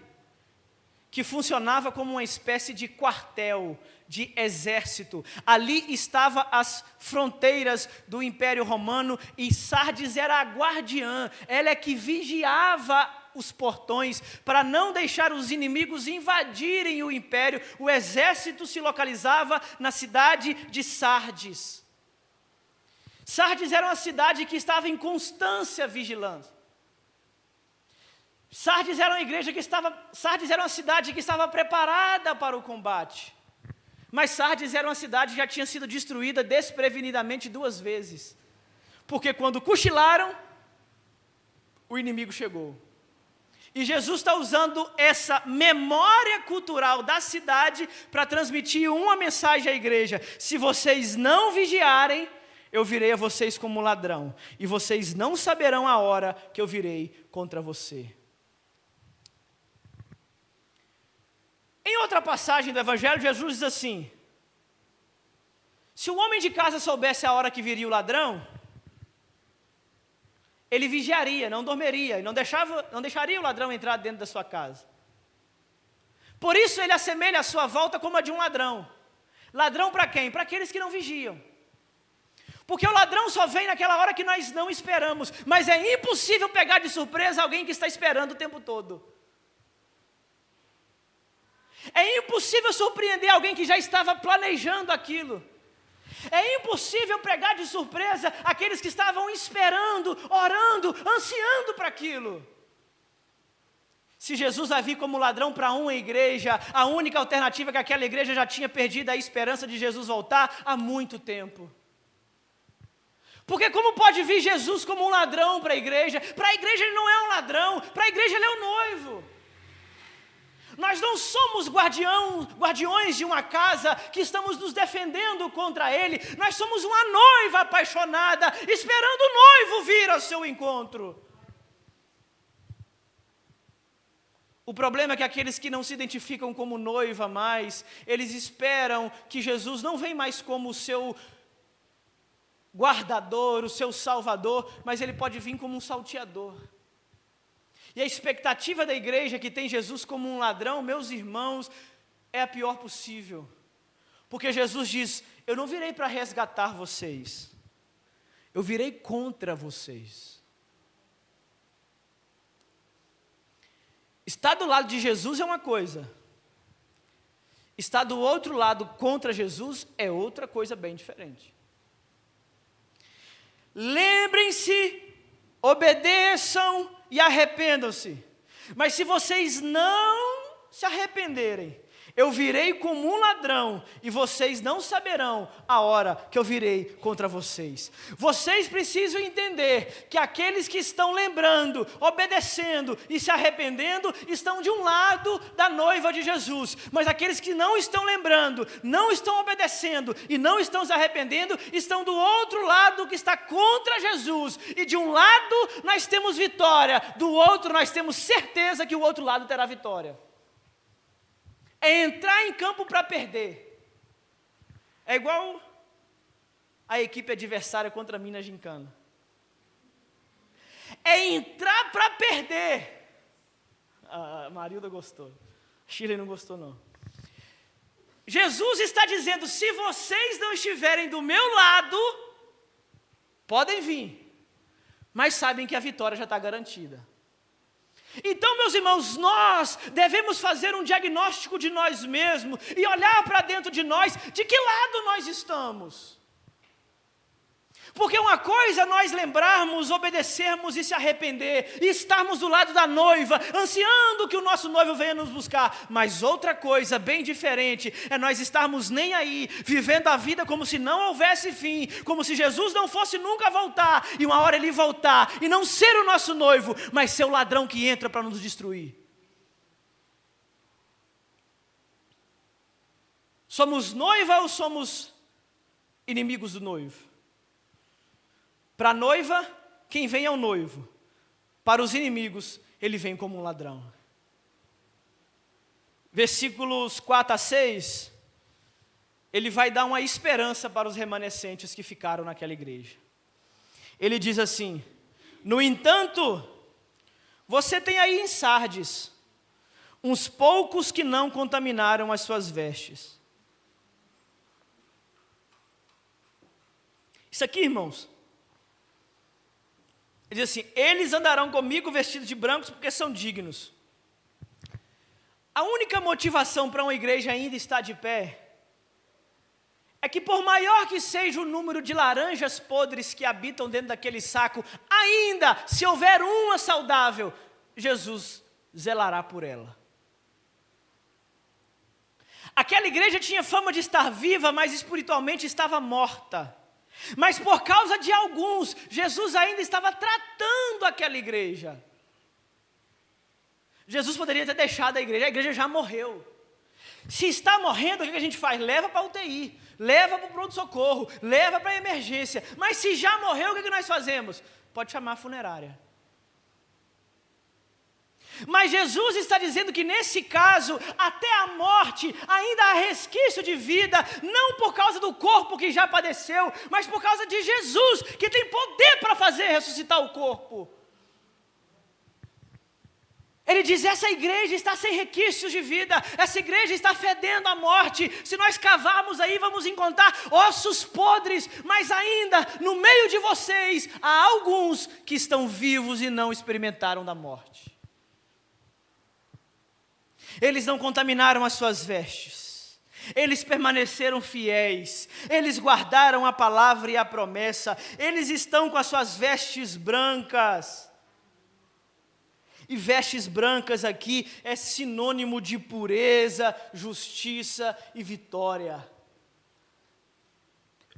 que funcionava como uma espécie de quartel, de exército. Ali estavam as fronteiras do Império Romano e Sardes era a guardiã, ela é que vigiava os portões para não deixar os inimigos invadirem o império. O exército se localizava na cidade de Sardes. Sardes era uma cidade que estava em constância vigilância. Sardes era uma cidade que estava preparada para o combate. Mas Sardes era uma cidade que já tinha sido destruída desprevenidamente 2 vezes. Porque quando cochilaram, o inimigo chegou. E Jesus está usando essa memória cultural da cidade para transmitir uma mensagem à igreja. Se vocês não vigiarem, eu virei a vocês como ladrão. E vocês não saberão a hora que eu virei contra você. Em outra passagem do Evangelho, Jesus diz assim: se o homem de casa soubesse a hora que viria o ladrão, ele vigiaria, não dormiria, e não deixaria o ladrão entrar dentro da sua casa. Por isso ele assemelha a sua volta como a de um ladrão. Ladrão para quem? Para aqueles que não vigiam. Porque o ladrão só vem naquela hora que nós não esperamos, mas é impossível pegar de surpresa alguém que está esperando o tempo todo. É impossível surpreender alguém que já estava planejando aquilo. É impossível pegar de surpresa aqueles que estavam esperando, orando, ansiando para aquilo. Se Jesus vai vir como ladrão para uma igreja, a única alternativa é que aquela igreja já tinha perdido a esperança de Jesus voltar há muito tempo. Porque como pode vir Jesus como um ladrão para a igreja? Para a igreja ele não é um ladrão, para a igreja ele é um noivo. Nós não somos guardiões de uma casa que estamos nos defendendo contra ele. Nós somos uma noiva apaixonada, esperando o noivo vir ao seu encontro. O problema é que aqueles que não se identificam como noiva mais, eles esperam que Jesus não vem mais como o seu guardador, o seu salvador, mas ele pode vir como um salteador. E a expectativa da igreja que tem Jesus como um ladrão, meus irmãos, é a pior possível. Porque Jesus diz: eu não virei para resgatar vocês, eu virei contra vocês. Estar do lado de Jesus é uma coisa, estar do outro lado contra Jesus é outra coisa bem diferente. Lembrem-se, obedeçam e arrependam-se. Mas se vocês não se arrependerem, eu virei como um ladrão, e vocês não saberão a hora que eu virei contra vocês. Vocês precisam entender que aqueles que estão lembrando, obedecendo e se arrependendo, estão de um lado da noiva de Jesus. Mas aqueles que não estão lembrando, não estão obedecendo e não estão se arrependendo, estão do outro lado que está contra Jesus. E de um lado nós temos vitória, do outro nós temos certeza que o outro lado terá vitória. É entrar em campo para perder. É igual a equipe adversária contra mim na gincana. É entrar para perder. A Marilda gostou. A Shirley não gostou, não. Jesus está dizendo: se vocês não estiverem do meu lado, podem vir, mas sabem que a vitória já está garantida. Então, meus irmãos, nós devemos fazer um diagnóstico de nós mesmos e olhar para dentro de nós, de que lado nós estamos. Porque uma coisa é nós lembrarmos, obedecermos e se arrepender, e estarmos do lado da noiva, ansiando que o nosso noivo venha nos buscar. Mas outra coisa bem diferente é nós estarmos nem aí, vivendo a vida como se não houvesse fim, como se Jesus não fosse nunca voltar, e uma hora ele voltar, e não ser o nosso noivo, mas ser o ladrão que entra para nos destruir. Somos noiva ou somos inimigos do noivo? Para a noiva, quem vem é o noivo. Para os inimigos, ele vem como um ladrão. Versículos 4 a 6, ele vai dar uma esperança para os remanescentes que ficaram naquela igreja. Ele diz assim: no entanto, você tem aí em Sardes uns poucos que não contaminaram as suas vestes. Isso aqui, irmãos, ele diz assim: eles andarão comigo vestidos de brancos porque são dignos. A única motivação para uma igreja ainda estar de pé é que, por maior que seja o número de laranjas podres que habitam dentro daquele saco, ainda, se houver uma saudável, Jesus zelará por ela. Aquela igreja tinha fama de estar viva, mas espiritualmente estava morta. Mas por causa de alguns, Jesus ainda estava tratando aquela igreja. Jesus poderia ter deixado a igreja já morreu. Se está morrendo, o que a gente faz? Leva para a UTI, leva para o pronto-socorro, leva para a emergência. Mas se já morreu, o que nós fazemos? Pode chamar a funerária. Mas Jesus está dizendo que nesse caso, até a morte, ainda há resquício de vida, não por causa do corpo que já padeceu, mas por causa de Jesus, que tem poder para fazer ressuscitar o corpo. Ele diz: essa igreja está sem requisitos de vida, essa igreja está fedendo a morte. Se nós cavarmos aí, vamos encontrar ossos podres, mas ainda no meio de vocês há alguns que estão vivos e não experimentaram da morte. Eles não contaminaram as suas vestes, eles permaneceram fiéis, eles guardaram a palavra e a promessa, eles estão com as suas vestes brancas. E vestes brancas aqui é sinônimo de pureza, justiça e vitória.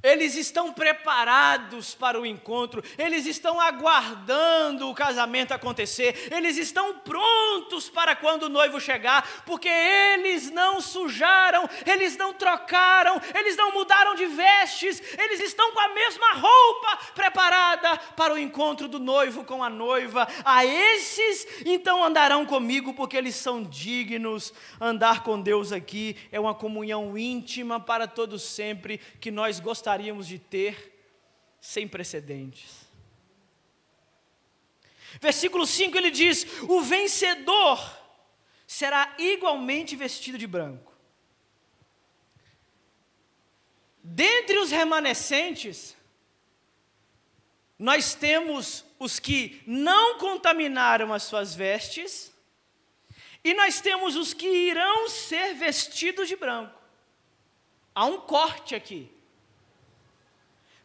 Eles estão preparados para o encontro, eles estão aguardando o casamento acontecer, eles estão prontos para quando o noivo chegar, porque eles não sujaram, eles não trocaram, eles não mudaram de vestes, eles estão com a mesma roupa preparada para o encontro do noivo com a noiva. A esses então andarão comigo, porque eles são dignos. Andar com Deus aqui é uma comunhão íntima para todos sempre, que nós gostaríamos de ter sem precedentes. Versículo 5 ele diz: o vencedor será igualmente vestido de branco. Dentre os remanescentes, nós temos os que não contaminaram as suas vestes, e nós temos os que irão ser vestidos de branco. Há um corte aqui.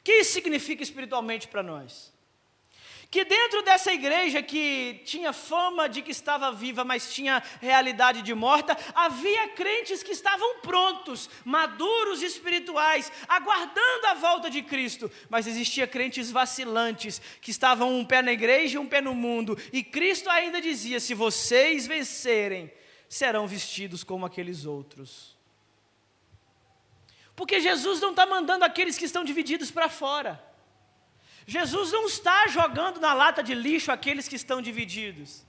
O que isso significa espiritualmente para nós? Que dentro dessa igreja que tinha fama de que estava viva, mas tinha realidade de morta, havia crentes que estavam prontos, maduros espirituais, aguardando a volta de Cristo, mas existia crentes vacilantes, que estavam um pé na igreja e um pé no mundo, e Cristo ainda dizia: se vocês vencerem, serão vestidos como aqueles outros. Porque Jesus não está mandando aqueles que estão divididos para fora. Jesus não está jogando na lata de lixo aqueles que estão divididos.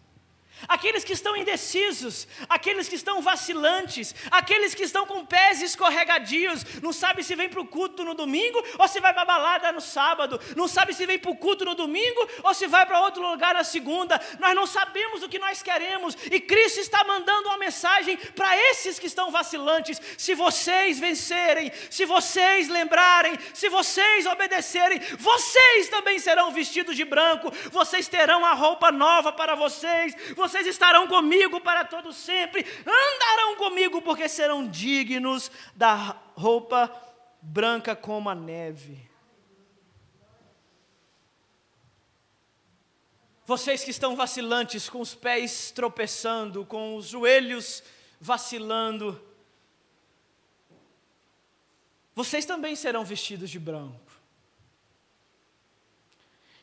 Aqueles que estão indecisos, aqueles que estão vacilantes, aqueles que estão com pés escorregadios, não sabe se vem para o culto no domingo ou se vai para a balada no sábado, não sabe se vem para o culto no domingo ou se vai para outro lugar na segunda. Nós não sabemos o que nós queremos, e Cristo está mandando uma mensagem para esses que estão vacilantes: se vocês vencerem, se vocês lembrarem, se vocês obedecerem, vocês também serão vestidos de branco, vocês terão a roupa nova para vocês estarão comigo para todo sempre, andarão comigo, porque serão dignos da roupa branca como a neve. Vocês que estão vacilantes, com os pés tropeçando, com os joelhos vacilando, vocês também serão vestidos de branco.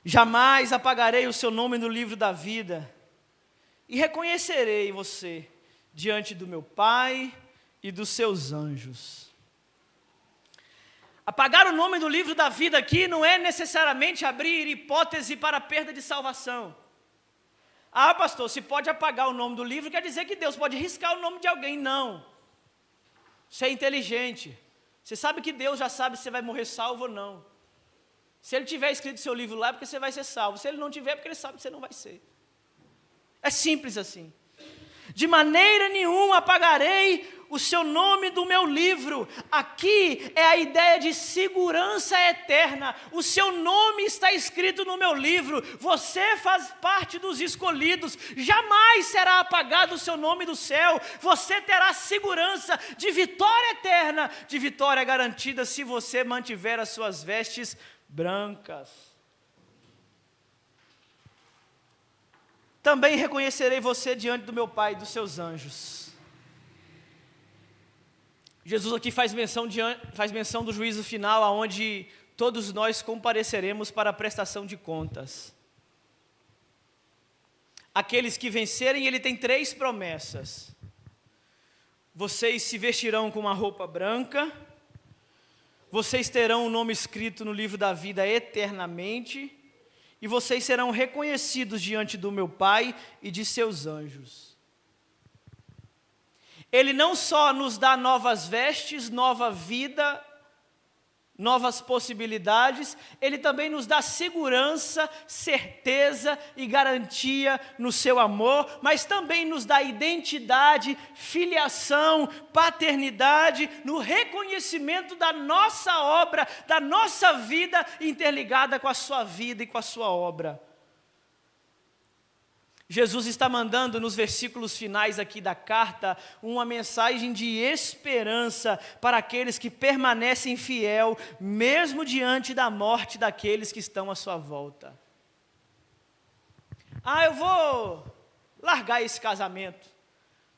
Jamais apagarei o seu nome no livro da vida, e reconhecerei você diante do meu Pai e dos seus anjos. Apagar o nome do livro da vida aqui não é necessariamente abrir hipótese para perda de salvação. Ah, pastor, se pode apagar o nome do livro, quer dizer que Deus pode riscar o nome de alguém. Não. Você é inteligente. Você sabe que Deus já sabe se você vai morrer salvo ou não. Se Ele tiver escrito seu livro lá, é porque você vai ser salvo. Se Ele não tiver, é porque Ele sabe que você não vai ser. É simples assim. De maneira nenhuma apagarei o seu nome do meu livro. Aqui é a ideia de segurança eterna. O seu nome está escrito no meu livro. Você faz parte dos escolhidos. Jamais será apagado o seu nome do céu. Você terá segurança de vitória eterna, de vitória garantida, se você mantiver as suas vestes brancas. Também reconhecerei você diante do meu Pai e dos seus anjos. Jesus aqui faz menção do juízo final, aonde todos nós compareceremos para a prestação de contas. Aqueles que vencerem, ele tem 3 promessas. Vocês se vestirão com uma roupa branca, vocês terão o nome escrito no livro da vida eternamente, e vocês serão reconhecidos diante do meu Pai e de seus anjos. Ele não só nos dá novas vestes, nova vida, novas possibilidades, Ele também nos dá segurança, certeza e garantia no seu amor, mas também nos dá identidade, filiação, paternidade, no reconhecimento da nossa obra, da nossa vida interligada com a sua vida e com a sua obra. Jesus está mandando nos versículos finais aqui da carta uma mensagem de esperança para aqueles que permanecem fiel, mesmo diante da morte daqueles que estão à sua volta. Ah, eu vou largar esse casamento.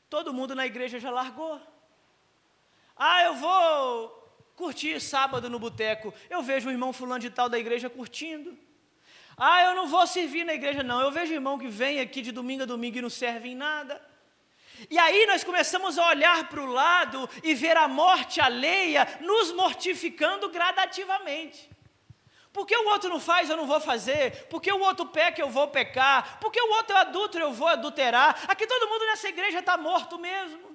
Todo mundo na igreja já largou. Ah, eu vou curtir sábado no boteco. Eu vejo o irmão fulano de tal da igreja curtindo. Eu não vou servir na igreja não. Eu vejo irmão que vem aqui de domingo a domingo e não serve em nada. E aí nós começamos a olhar para o lado e ver a morte alheia nos mortificando gradativamente. Porque o outro não faz, eu não vou fazer. Porque o outro peca, eu vou pecar. Porque o outro é adúltero, eu vou adulterar. Aqui todo mundo nessa igreja está morto mesmo.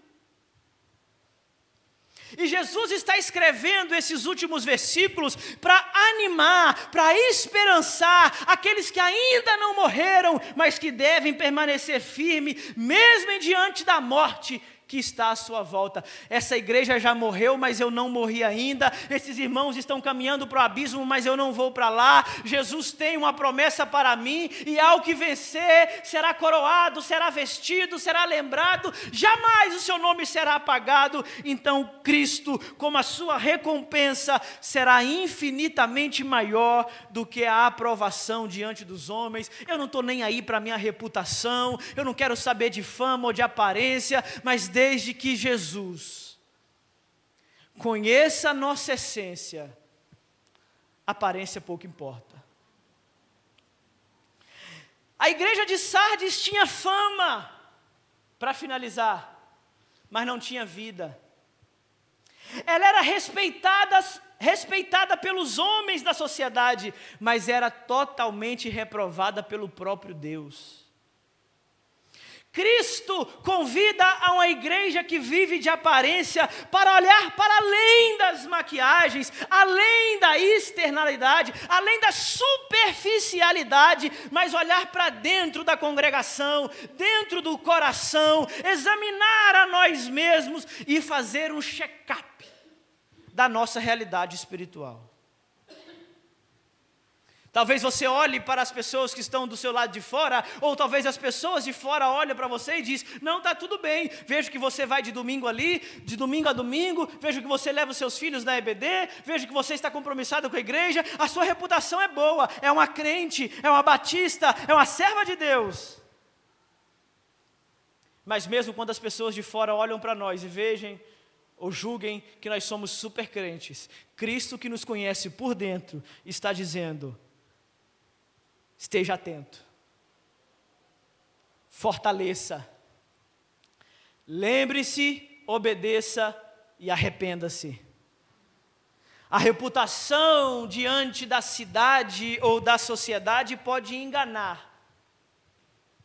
E Jesus está escrevendo esses últimos versículos para animar, para esperançar aqueles que ainda não morreram, mas que devem permanecer firmes, mesmo em diante da morte que está à sua volta. Essa igreja já morreu, mas eu não morri ainda. Esses irmãos estão caminhando para o abismo, mas eu não vou para lá. Jesus tem uma promessa para mim, e ao que vencer, será coroado, será vestido, será lembrado, jamais o seu nome será apagado. Então Cristo, como a sua recompensa, será infinitamente maior do que a aprovação diante dos homens. Eu não estou nem aí para a minha reputação, eu não quero saber de fama ou de aparência, mas desde que Jesus conheça a nossa essência, a aparência pouco importa. A igreja de Sardes tinha fama, para finalizar, mas não tinha vida. Ela era respeitada pelos homens da sociedade, mas era totalmente reprovada pelo próprio Deus. Cristo convida a uma igreja que vive de aparência para olhar para além das maquiagens, além da externalidade, além da superficialidade, mas olhar para dentro da congregação, dentro do coração, examinar a nós mesmos e fazer um check-up da nossa realidade espiritual. Talvez você olhe para as pessoas que estão do seu lado de fora, ou talvez as pessoas de fora olhem para você e dizem, não, está tudo bem, vejo que você vai de domingo ali, de domingo a domingo, vejo que você leva os seus filhos na EBD, vejo que você está compromissado com a igreja, a sua reputação é boa, é uma crente, é uma batista, é uma serva de Deus. Mas mesmo quando as pessoas de fora olham para nós e vejam, ou julguem que nós somos super crentes, Cristo que nos conhece por dentro, está dizendo, esteja atento, fortaleça, lembre-se, obedeça e arrependa-se. A reputação diante da cidade ou da sociedade pode enganar,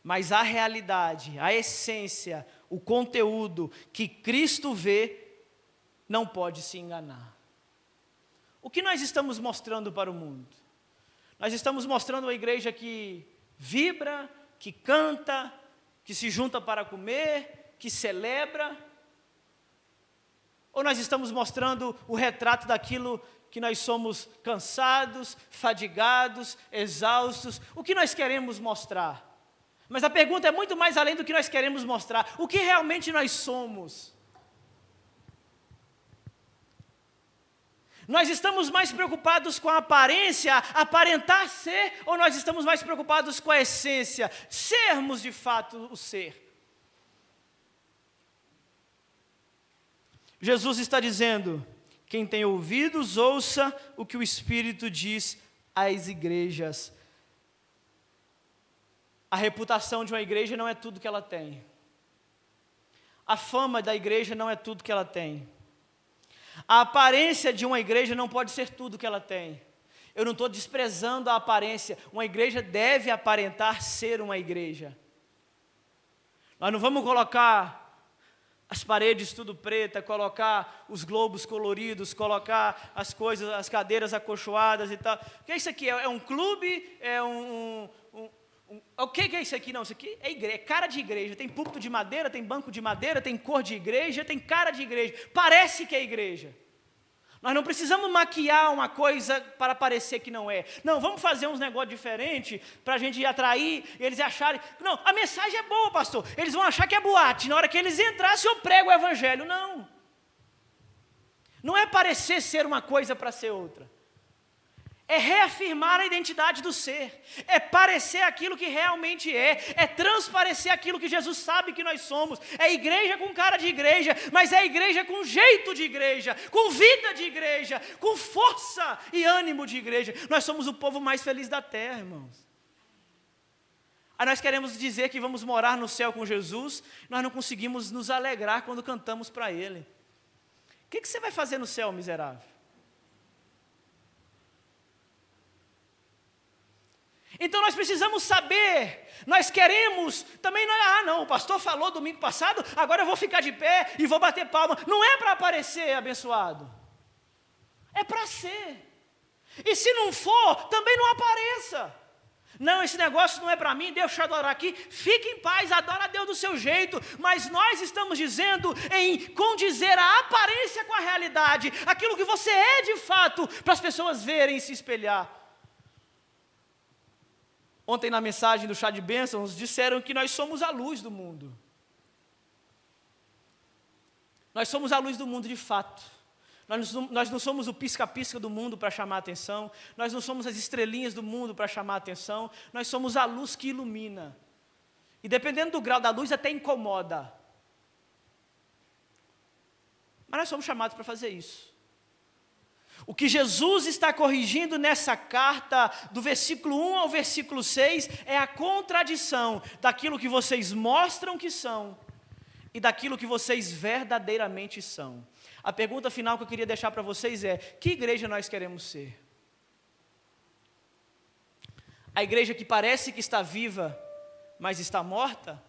mas a realidade, a essência, o conteúdo que Cristo vê, não pode se enganar. O que nós estamos mostrando para o mundo? Nós estamos mostrando uma igreja que vibra, que canta, que se junta para comer, que celebra? Ou nós estamos mostrando o retrato daquilo que nós somos cansados, fadigados, exaustos? O que nós queremos mostrar? Mas a pergunta é muito mais além do que nós queremos mostrar. O que realmente nós somos? Nós estamos mais preocupados com a aparência, aparentar ser, ou nós estamos mais preocupados com a essência, sermos de fato o ser? Jesus está dizendo, quem tem ouvidos, ouça o que o Espírito diz às igrejas. A reputação de uma igreja não é tudo que ela tem. A fama da igreja não é tudo que ela tem. A aparência de uma igreja não pode ser tudo que ela tem. Eu não estou desprezando a aparência. Uma igreja deve aparentar ser uma igreja. Nós não vamos colocar as paredes tudo preta, colocar os globos coloridos, colocar as coisas, as cadeiras acolchoadas e tal. O que é isso aqui? É um clube? É o que é isso aqui? Não, isso aqui é igreja, é cara de igreja. Tem púlpito de madeira, tem banco de madeira, tem cor de igreja, tem cara de igreja. Parece que é igreja. Nós não precisamos maquiar uma coisa para parecer que não é. Não, vamos fazer uns negócios diferentes para a gente atrair e eles acharem. Não, a mensagem é boa, pastor. Eles vão achar que é boate. Na hora que eles entrassem, eu prego o evangelho. Não. Não é parecer ser uma coisa para ser outra. é reafirmar a identidade do ser, é parecer aquilo que realmente é transparecer aquilo que Jesus sabe que nós somos, é igreja com cara de igreja, mas é igreja com jeito de igreja, com vida de igreja, com força e ânimo de igreja. Nós somos o povo mais feliz da terra, irmãos. Aí nós queremos dizer que vamos morar no céu com Jesus, nós não conseguimos nos alegrar quando cantamos para Ele. O que você vai fazer no céu, miserável? Então nós precisamos saber, nós queremos, também não, o pastor falou domingo passado, agora eu vou ficar de pé e vou bater palma. Não é para aparecer abençoado, é para ser. E se não for, também não apareça. Não, esse negócio não é para mim, deixa eu adorar aqui, fique em paz, adora a Deus do seu jeito, mas nós estamos dizendo em condizer a aparência com a realidade, aquilo que você é de fato, para as pessoas verem e se espelhar. Ontem na mensagem do chá de bênçãos, disseram que nós somos a luz do mundo. Nós somos a luz do mundo de fato. Nós não somos o pisca-pisca do mundo para chamar a atenção. Nós não somos as estrelinhas do mundo para chamar a atenção. Nós somos a luz que ilumina. E dependendo do grau da luz, até incomoda. Mas nós somos chamados para fazer isso. O que Jesus está corrigindo nessa carta, do versículo 1 ao versículo 6, é a contradição daquilo que vocês mostram que são e daquilo que vocês verdadeiramente são. A pergunta final que eu queria deixar para vocês é: que igreja nós queremos ser? A igreja que parece que está viva, mas está morta?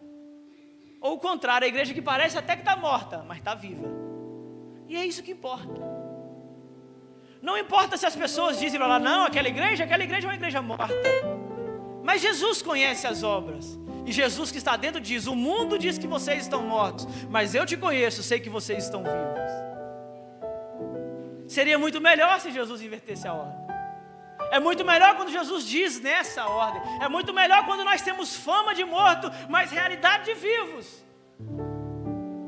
Ou o contrário, a igreja que parece até que está morta, mas está viva? E é isso que importa. Não importa se as pessoas dizem lá, não, aquela igreja é uma igreja morta. Mas Jesus conhece as obras. E Jesus que está dentro diz, o mundo diz que vocês estão mortos, mas eu te conheço, sei que vocês estão vivos. Seria muito melhor se Jesus invertesse a ordem. É muito melhor quando Jesus diz nessa ordem. É muito melhor quando nós temos fama de morto, mas realidade de vivos.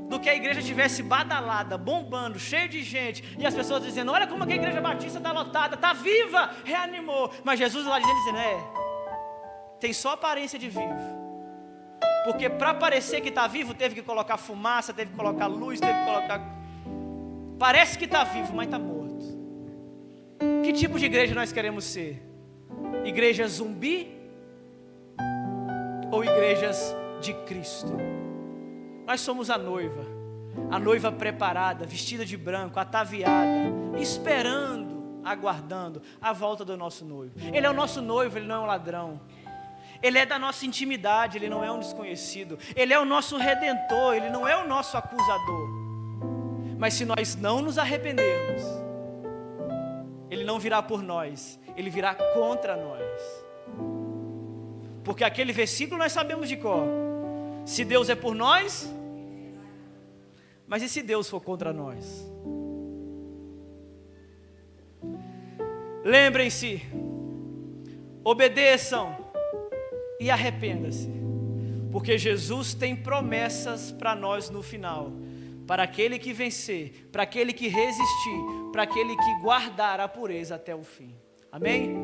Do que a igreja estivesse badalada, bombando, cheio de gente, e as pessoas dizendo, olha como que a igreja batista está lotada, está viva, reanimou. Mas Jesus lá dizendo, tem só aparência de vivo. Porque para parecer que está vivo, teve que colocar fumaça, teve que colocar luz, teve que colocar... Parece que está vivo, mas está morto. Que tipo de igreja nós queremos ser? Igreja zumbi? Ou igrejas de Cristo? Nós somos a noiva preparada, vestida de branco, ataviada, esperando, aguardando a volta do nosso noivo. Ele é o nosso noivo, ele não é um ladrão. Ele é da nossa intimidade, ele não é um desconhecido. Ele é o nosso redentor, ele não é o nosso acusador. Mas se nós não nos arrependermos, ele não virá por nós, ele virá contra nós. Porque aquele versículo nós sabemos de cor. Se Deus é por nós, mas e se Deus for contra nós? Lembrem-se, obedeçam e arrependa-se, porque Jesus tem promessas para nós no final, para aquele que vencer, para aquele que resistir, para aquele que guardar a pureza até o fim. Amém?